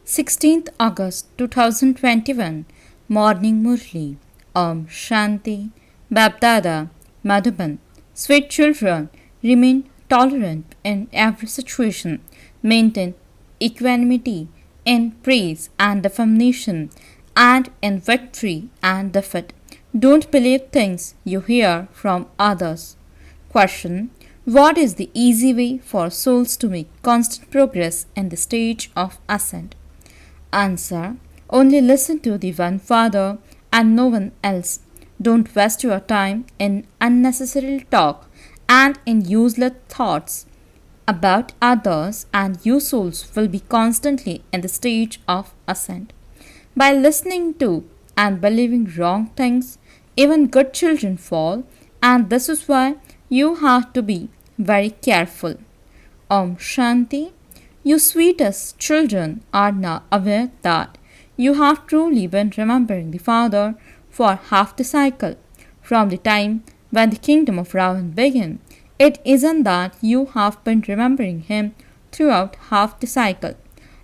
16th August 2021 Morning Murli Om Shanti Babdada Madhuban Sweet children, remain tolerant in every situation, maintain equanimity in praise and defamation, and in victory and defeat. Don't believe things you hear from others. Question: what is the easy way for souls to make constant progress in the stage of ascent? Answer: only listen to the one Father and no one else. Don't waste your time in unnecessary talk and in useless thoughts about others, and you souls will be constantly in the stage of ascent. By listening to and believing wrong things, even good children fall, and this is why you have to be very careful. Om Shanti. You sweetest children are now aware that you have truly been remembering the Father for half the cycle, from the time when the kingdom of Ravan began. It isn't that you have been remembering him throughout half the cycle.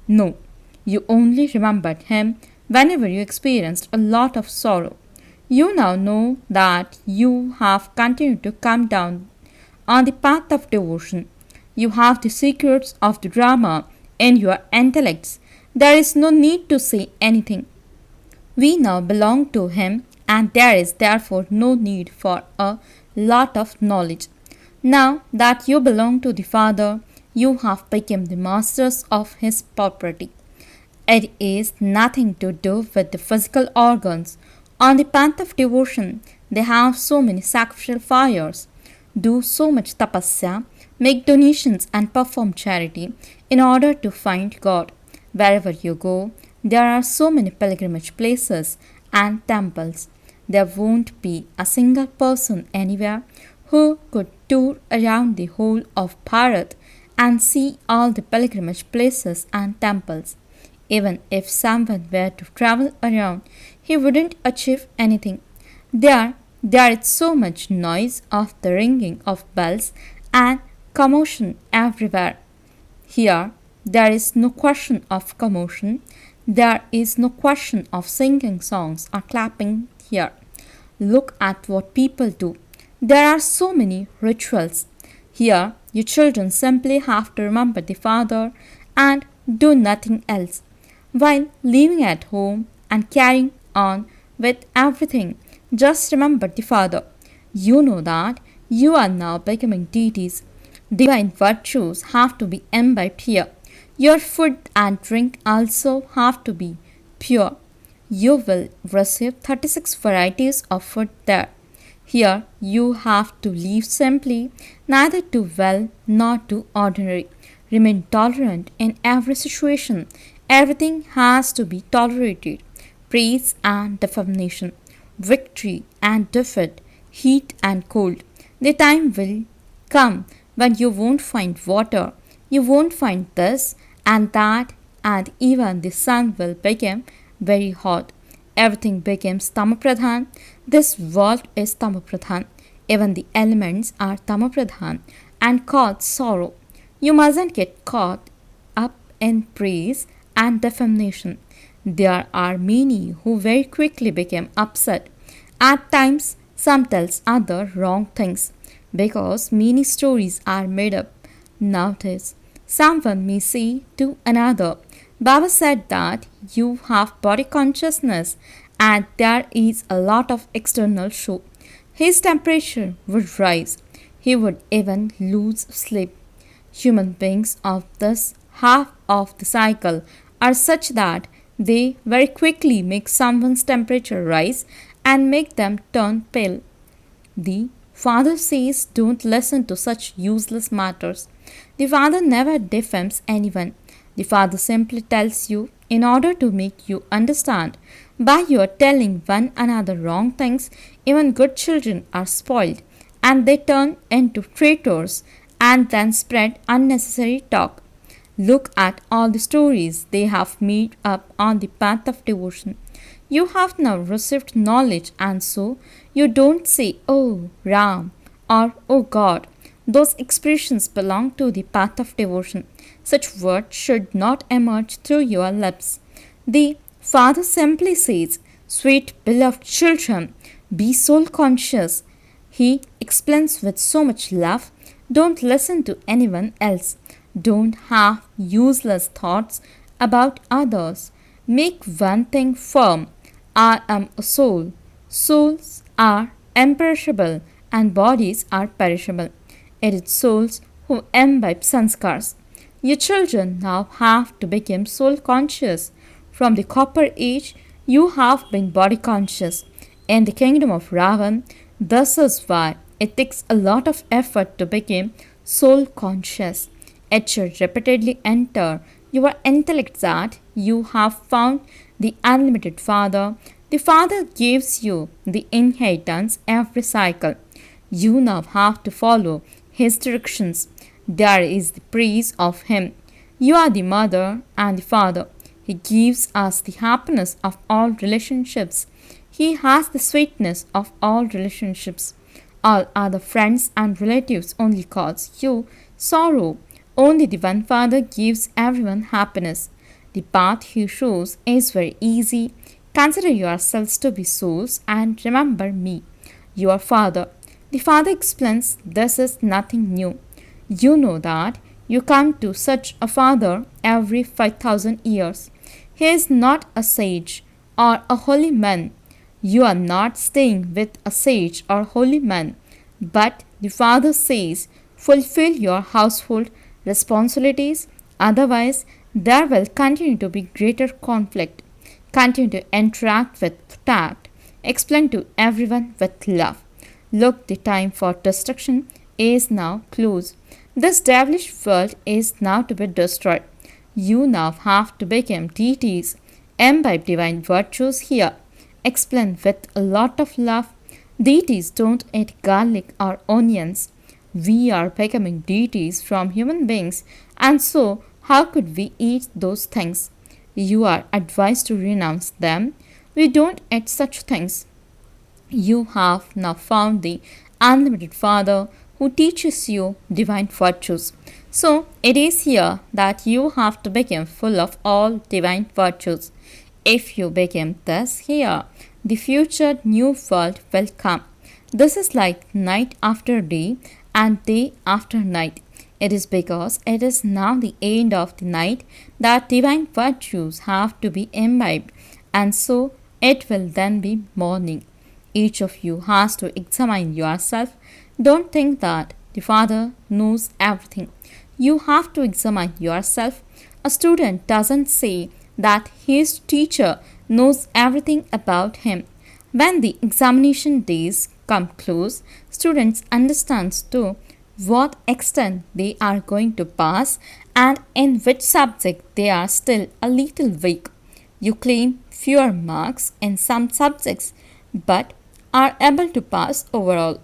No, you only remembered him whenever you experienced a lot of sorrow. You now know that you have continued to come down on the path of devotion. You have the secrets of the drama in your intellects. There is no need to say anything. We now belong to Him, and there is therefore no need for a lot of knowledge. Now that you belong to the Father, you have become the masters of His property. It is nothing to do with the physical organs. On the path of devotion, they have so many sacrificial fires, do so much tapasya, make donations, and perform charity in order to find God. Wherever you go, there are so many pilgrimage places and temples. There won't be a single person anywhere who could tour around the whole of Bharat and see all the pilgrimage places and temples. Even if someone were to travel around, he wouldn't achieve anything. There is so much noise of the ringing of bells and commotion everywhere. Here, there is no question of commotion. There is no question of singing songs or clapping here. Look at what people do. There are so many rituals. Here, you children simply have to remember the Father and do nothing else. While living at home and carrying on with everything, just remember the Father. You know that you are now becoming deities. Divine virtues have to be imbibed here. Your food and drink also have to be pure. You will receive 36 varieties of food there. Here you have to live simply, neither too well nor too ordinary. Remain tolerant in every situation. Everything has to be tolerated. Praise and defamation, victory and defeat, heat and cold. The time will come when you won't find water, you won't find this and that, and even the sun will become very hot. Everything becomes tamapradhan. This world is tamapradhan. Even the elements are tamapradhan and cause sorrow. You mustn't get caught up in praise and defamation. There are many who very quickly become upset. At times, some tells other wrong things because many stories are made up. Nowadays, someone may say to another, Baba said that you have body consciousness and there is a lot of external show. His temperature would rise. He would even lose sleep. Human beings of this half of the cycle are such that they very quickly make someone's temperature rise and make them turn pale. The Father says don't listen to such useless matters. The Father never defames anyone. The Father simply tells you in order to make you understand. By your telling one another wrong things, even good children are spoiled and they turn into traitors and then spread unnecessary talk. Look at all the stories they have made up on the path of devotion. You have now received knowledge, and so you don't say, Oh Ram or Oh God. Those expressions belong to the path of devotion. Such words should not emerge through your lips. The Father simply says, "Sweet beloved children, be soul conscious." He explains with so much love, don't listen to anyone else. Don't have useless thoughts about others. Make one thing firm. I am a soul. Souls are imperishable and bodies are perishable. It is souls who imbibe sanskars. Your children now have to become soul conscious. From the copper age, you have been body conscious. In the kingdom of Ravan, this is why it takes a lot of effort to become soul conscious. It should repeatedly enter your intellect that you have found the unlimited Father. The Father gives you the inheritance every cycle. You now have to follow His directions. There is the praise of Him. You are the mother and the father. He gives us the happiness of all relationships. He has the sweetness of all relationships. All other friends and relatives only cause you sorrow. Only the one Father gives everyone happiness. The path He shows is very easy. Consider yourselves to be souls and remember me, your Father. The Father explains this is nothing new. You know that you come to such a Father every 5,000 years. He is not a sage or a holy man. You are not staying with a sage or holy man. But the Father says, fulfill your household responsibilities, otherwise, there will continue to be greater conflict. Continue to interact with tact. Explain to everyone with love. Look, the time for destruction is now close. This devilish world is now to be destroyed. You now have to become deities. Imbibe divine virtues here. Explain with a lot of love. Deities don't eat garlic or onions. We are becoming deities from human beings, and so how could we eat those things? You are advised to renounce them. We don't eat such things. You have now found the unlimited Father who teaches you divine virtues. So it is here that you have to become full of all divine virtues. If you become this here, the future new world will come. This is like night after day and day after night. It is because it is now the end of the night that divine virtues have to be imbibed, and so it will then be morning. Each of you has to examine yourself. Don't think that the Father knows everything. You have to examine yourself. A student doesn't say that his teacher knows everything about him. When the examination days come close, students understand to what extent they are going to pass and in which subject they are still a little weak. You claim fewer marks in some subjects but are able to pass overall.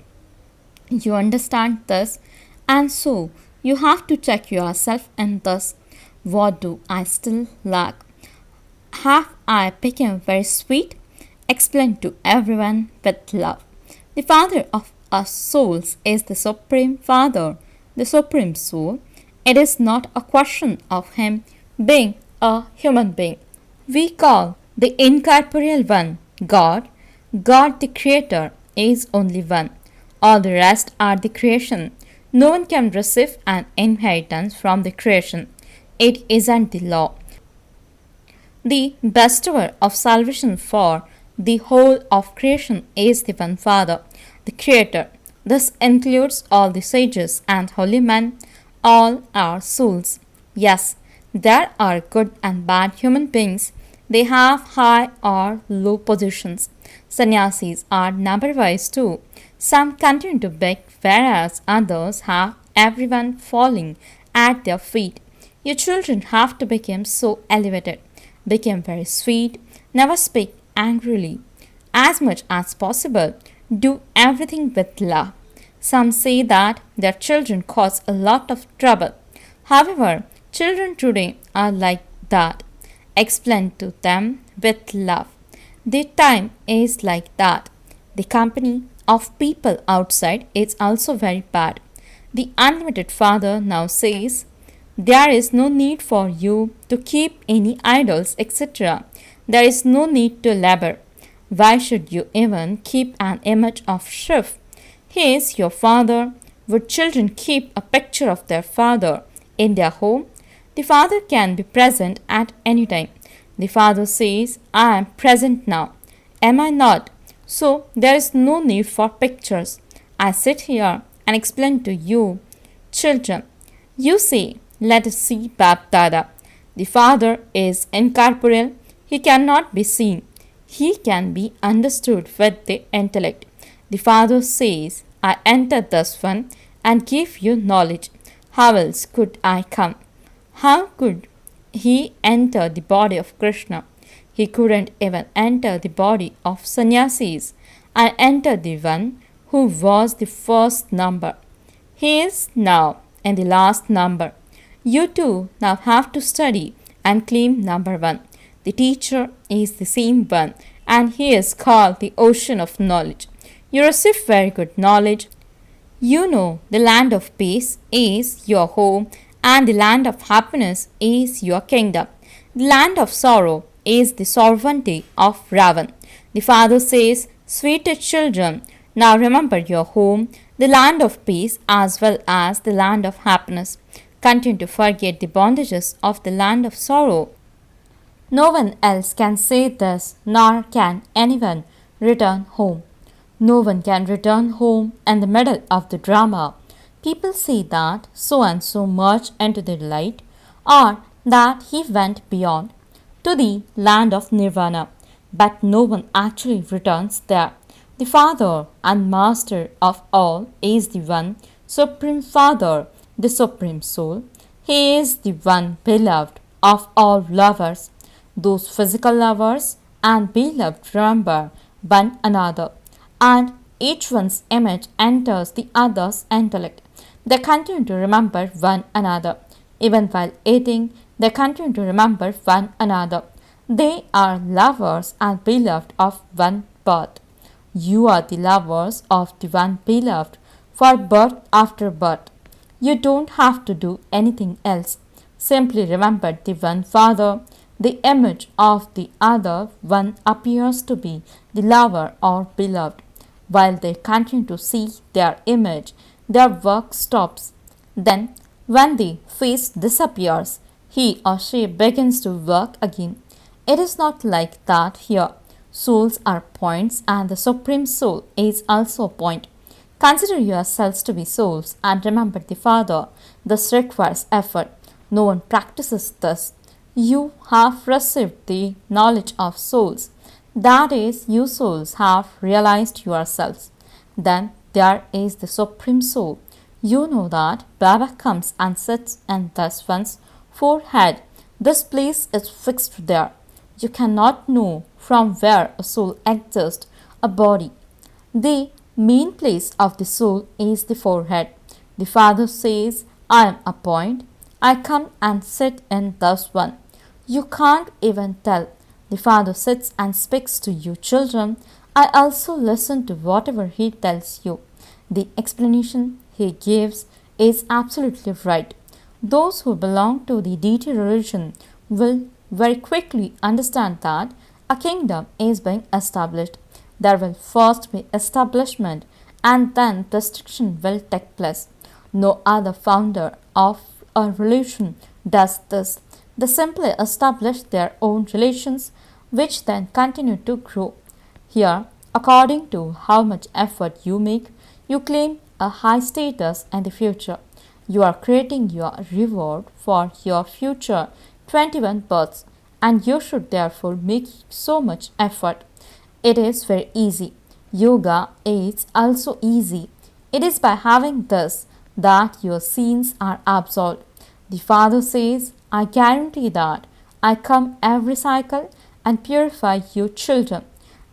You understand this, and so you have to check yourself and thus, what do I still lack? Have I become very sweet? Explain to everyone with love. The Father of us souls is the Supreme Father, the Supreme Soul. It is not a question of Him being a human being. We call the incorporeal one God. God the Creator is only one. All the rest are the creation. No one can receive an inheritance from the creation. It isn't the law. The bestower of salvation for the whole of creation is the one Father, the Creator. This includes all the sages and holy men. All are souls. Yes, there are good and bad human beings. They have high or low positions. Sannyasis are number-wise too. Some continue to beg, whereas others have everyone falling at their feet. Your children have to become so elevated, become very sweet, never speak angrily. As much as possible, do everything with love. Some say that their children cause a lot of trouble. However, children today are like that. Explain to them with love. The time is like that. The company of people outside is also very bad. The unlimited Father now says, there is no need for you to keep any idols, etc. There is no need to labor. Why should you even keep an image of Shiv? He is your father. Would children keep a picture of their father in their home? The father can be present at any time. The father says, I am present now. Am I not? So there is no need for pictures. I sit here and explain to you, children. You say, let us see Bap Dada. The father is incorporeal. He cannot be seen. He can be understood with the intellect. The father says, I enter this one and give you knowledge. How else could I come? How could he enter the body of Krishna? He couldn't even enter the body of sannyasis. I entered the one who was the first number. He is now in the last number. You too now have to study and claim number one. The teacher is the same one, and he is called the ocean of knowledge. You receive very good knowledge. You know the land of peace is your home, and the land of happiness is your kingdom. The land of sorrow is the sovereignty of Ravan. The father says, sweetest children, now remember your home, the land of peace as well as the land of happiness. Continue to forget the bondages of the land of sorrow. No one else can say this, nor can anyone return home. No one can return home in the middle of the drama. People say that so and so much into the light, or that he went beyond to the land of nirvana, but no one actually returns there. The Father and Master of all is the one Supreme Father, the Supreme Soul. He is the one beloved of all lovers. Those physical lovers and beloved remember one another, and each one's image enters the other's intellect. They continue to remember one another. Even while eating, they continue to remember one another. They are lovers and beloved of one birth. You are the lovers of the one beloved for birth after birth. You don't have to do anything else. Simply remember the one Father. The image of the other one appears to be the lover or beloved. While they continue to see their image, their work stops. Then, when the face disappears, he or she begins to work again. It is not like that here. Souls are points, and the Supreme Soul is also a point. Consider yourselves to be souls and remember the Father. This requires effort. No one practices this. You have received the knowledge of souls. That is, you souls have realized yourselves. Then there is the Supreme Soul. You know that Baba comes and sits in this one's forehead. This place is fixed there. You cannot know from where a soul exists, a body. The main place of the soul is the forehead. The Father says, I am a point. I come and sit in this one. You can't even tell. The Father sits and speaks to you, children. I also listen to whatever he tells you. The explanation he gives is absolutely right. Those who belong to the deity religion will very quickly understand that a kingdom is being established. There will first be establishment and then destruction will take place. No other founder of a religion does this. They simply establish their own relations, which then continue to grow. Here, according to how much effort you make, you claim a high status in the future. You are creating your reward for your future 21 births, and you should therefore make so much effort. It is very easy. Yoga is also easy. It is by having this that your sins are absolved. The Father says, I guarantee that I come every cycle and purify you children.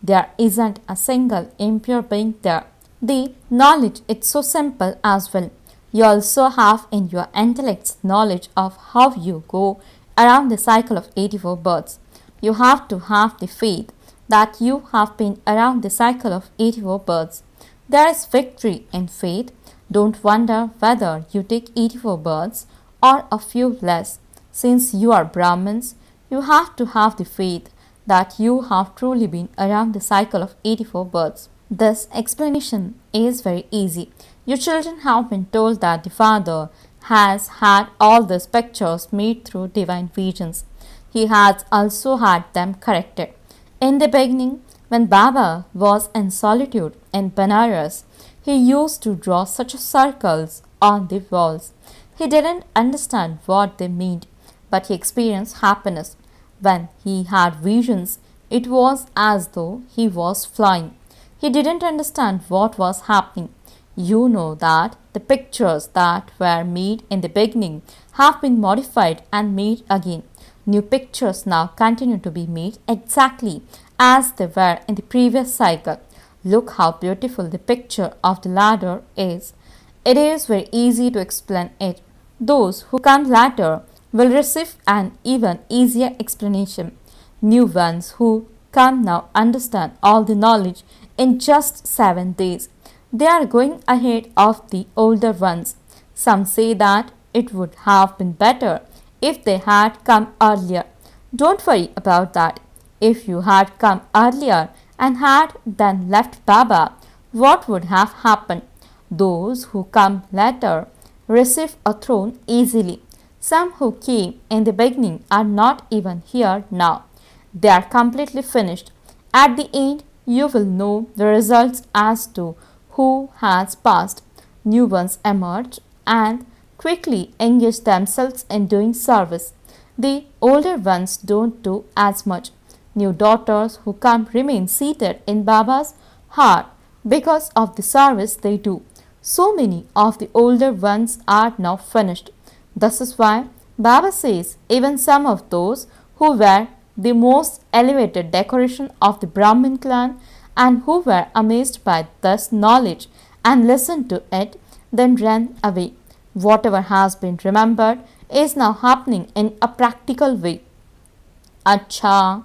There isn't a single impure being there. The knowledge is so simple as well. You also have in your intellect's knowledge of how you go around the cycle of 84 births. You have to have the faith that you have been around the cycle of 84 births. There is victory in faith. Don't wonder whether you take 84 births or a few less. Since you are Brahmins, you have to have the faith that you have truly been around the cycle of 84 births. This explanation is very easy. Your children have been told that the Father has had all these pictures made through divine visions. He has also had them corrected. In the beginning, when Baba was in solitude in Banaras, he used to draw such circles on the walls. He didn't understand what they meant, but he experienced happiness. When he had visions, it was as though he was flying. He didn't understand what was happening. You know that the pictures that were made in the beginning have been modified and made again. New pictures now continue to be made exactly as they were in the previous cycle. Look how beautiful the picture of the ladder is. It is very easy to explain it. Those who come later will receive an even easier explanation. New ones who come now understand all the knowledge in just 7 days. They are going ahead of the older ones. Some say that it would have been better if they had come earlier. Don't worry about that. If you had come earlier and had then left Baba, what would have happened? Those who come later receive a throne easily. Some who came in the beginning are not even here now. They are completely finished. At the end, you will know the results as to who has passed. New ones emerge and quickly engage themselves in doing service. The older ones don't do as much. New daughters who come remain seated in Baba's heart because of the service they do. So many of the older ones are now finished. This is why Baba says even some of those who were the most elevated decoration of the Brahmin clan and who were amazed by this knowledge and listened to it, then ran away. Whatever has been remembered is now happening in a practical way. Acha,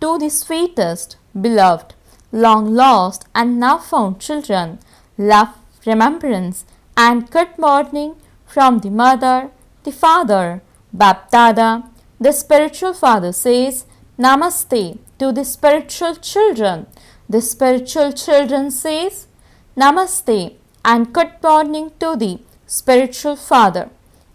to the sweetest, beloved, long lost and now found children, love, remembrance, and good morning from the mother, the father, Bapdada. The spiritual father says Namaste to the spiritual children. The spiritual children says Namaste and good morning to the spiritual father.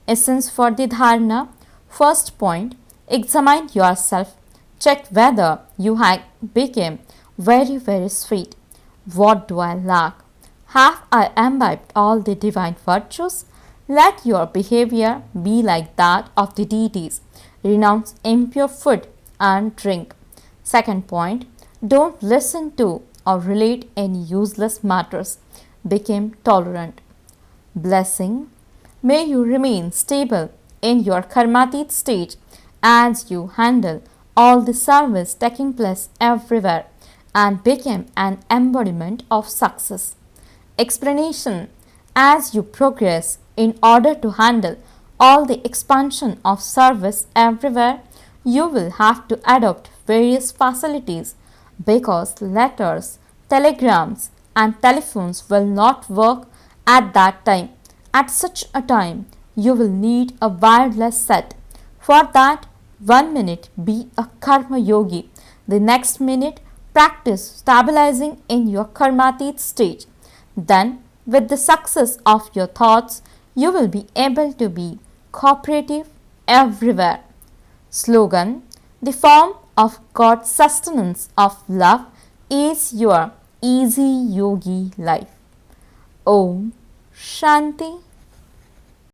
Essence for the dharana. First point, examine yourself. Check whether you have become very sweet. What do I lack? Have I imbibed all the divine virtues? Let your behavior be like that of the deities. Renounce impure food and drink. Second point, don't listen to or relate any useless matters. Become tolerant. Blessing. May you remain stable in your karmatit stage as you handle all the service taking place everywhere and become an embodiment of success. Explanation. As you progress in order to handle all the expansion of service everywhere, you will have to adopt various facilities because letters, telegrams, and telephones will not work at that time. At such a time, you will need a wireless set. For that, 1 minute be a karma yogi, the next minute practice stabilizing in your karmatit stage. Then, with the success of your thoughts, you will be able to be cooperative everywhere. Slogan. The form of God's sustenance of love is your easy yogi life. Om Shanti.